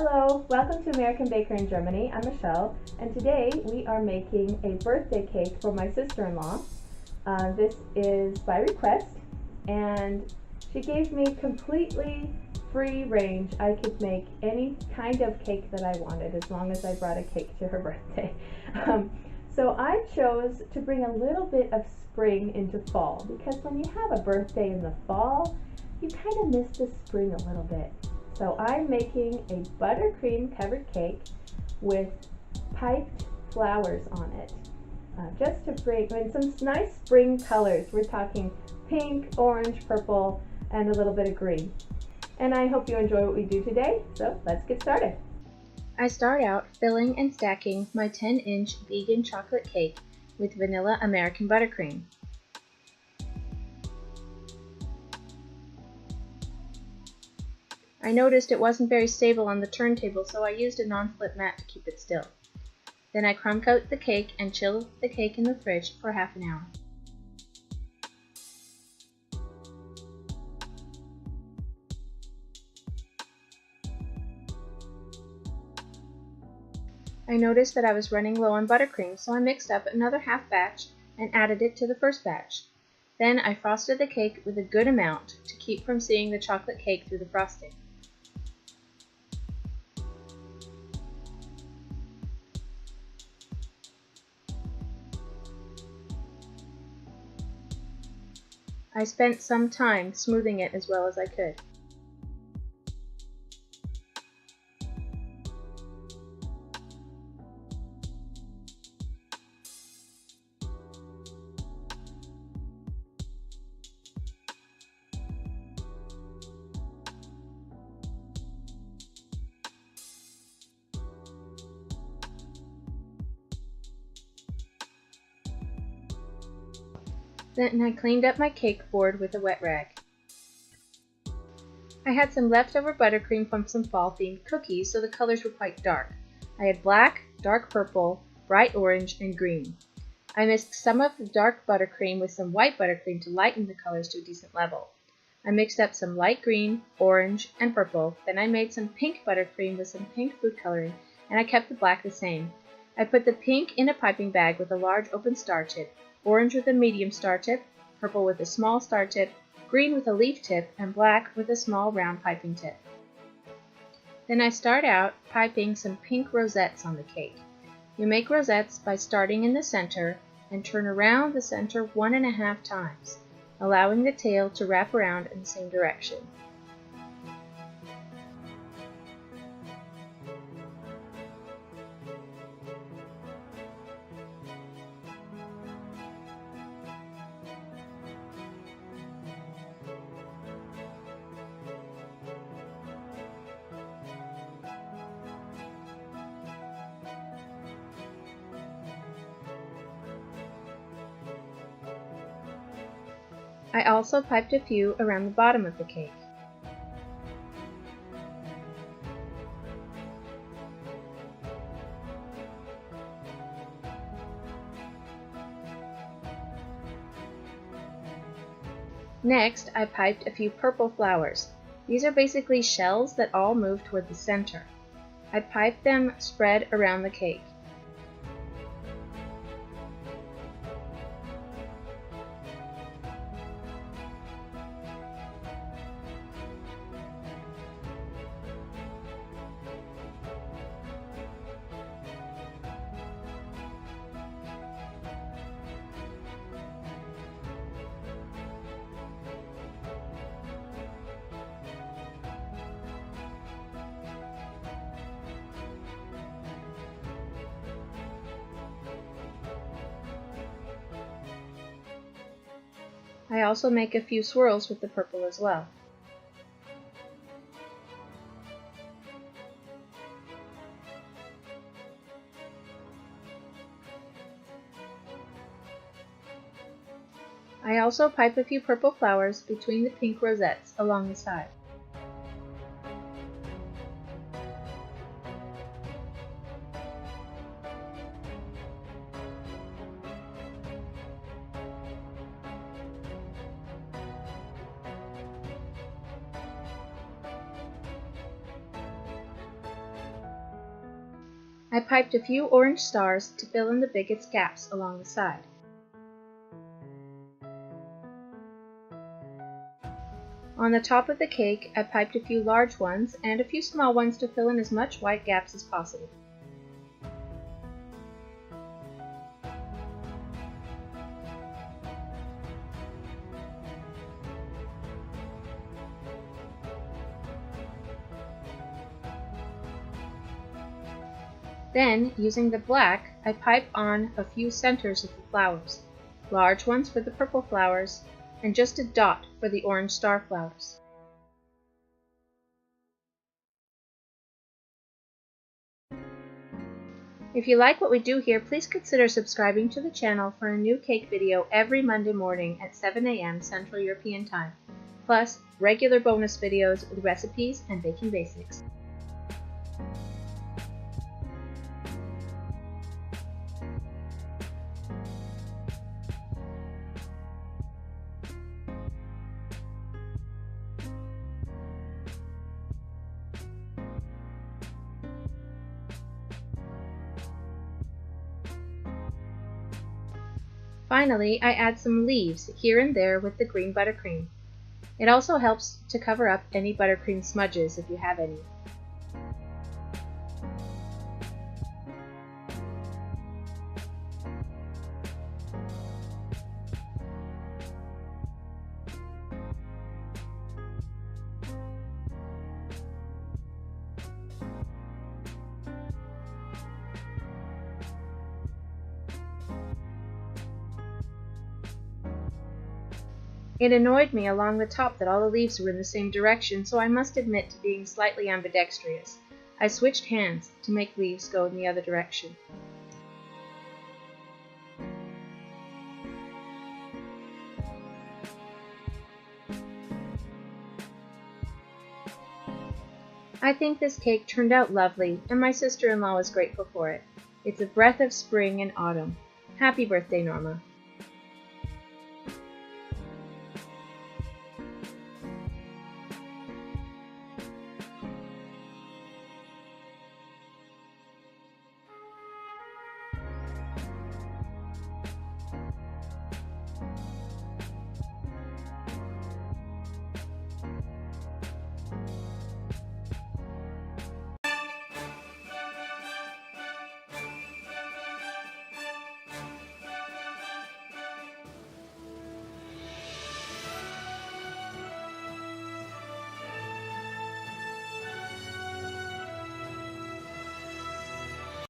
Hello, welcome to American Baker in Germany. I'm Michelle, and today we are making a birthday cake for my sister-in-law. This is by request, and she gave me completely free range. I could make any kind of cake that I wanted as long as I brought a cake to her birthday. So I chose to bring a little bit of spring into fall, because when you have a birthday in the fall, you kind of miss the spring a little bit. So I'm making a buttercream covered cake with piped flowers on it, just to bring in some nice spring colors. We're talking pink, orange, purple, and a little bit of green. And I hope you enjoy what we do today, so let's get started. I start out filling and stacking my 10-inch vegan chocolate cake with vanilla American buttercream. I noticed it wasn't very stable on the turntable, so I used a non-slip mat to keep it still. Then I crumb coat the cake and chill the cake in the fridge for half an hour. I noticed that I was running low on buttercream, so I mixed up another half batch and added it to the first batch. Then I frosted the cake with a good amount to keep from seeing the chocolate cake through the frosting. I spent some time smoothing it as well as I could. Then I cleaned up my cake board with a wet rag. I had some leftover buttercream from some fall-themed cookies, so the colors were quite dark. I had black, dark purple, bright orange, and green. I mixed some of the dark buttercream with some white buttercream to lighten the colors to a decent level. I mixed up some light green, orange, and purple. Then I made some pink buttercream with some pink food coloring, and I kept the black the same. I put the pink in a piping bag with a large open star tip, orange with a medium star tip, purple with a small star tip, green with a leaf tip, and black with a small round piping tip. Then I start out piping some pink rosettes on the cake. You make rosettes by starting in the center and turn around the center 1.5 times, allowing the tail to wrap around in the same direction. I also piped a few around the bottom of the cake. Next, I piped a few purple flowers. These are basically shells that all move toward the center. I piped them spread around the cake. I also make a few swirls with the purple as well. I also pipe a few purple flowers between the pink rosettes along the side. I piped a few orange stars to fill in the biggest gaps along the side. On the top of the cake, I piped a few large ones and a few small ones to fill in as much white gaps as possible. Then, using the black, I pipe on a few centers of the flowers, large ones for the purple flowers, and just a dot for the orange star flowers. If you like what we do here, please consider subscribing to the channel for a new cake video every Monday morning at 7 a.m. Central European Time, plus regular bonus videos with recipes and baking basics. Finally, I add some leaves here and there with the green buttercream. It also helps to cover up any buttercream smudges if you have any. It annoyed me along the top that all the leaves were in the same direction, so I must admit to being slightly ambidextrous. I switched hands to make leaves go in the other direction. I think this cake turned out lovely, and my sister-in-law was grateful for it. It's a breath of spring and autumn. Happy birthday, Norma.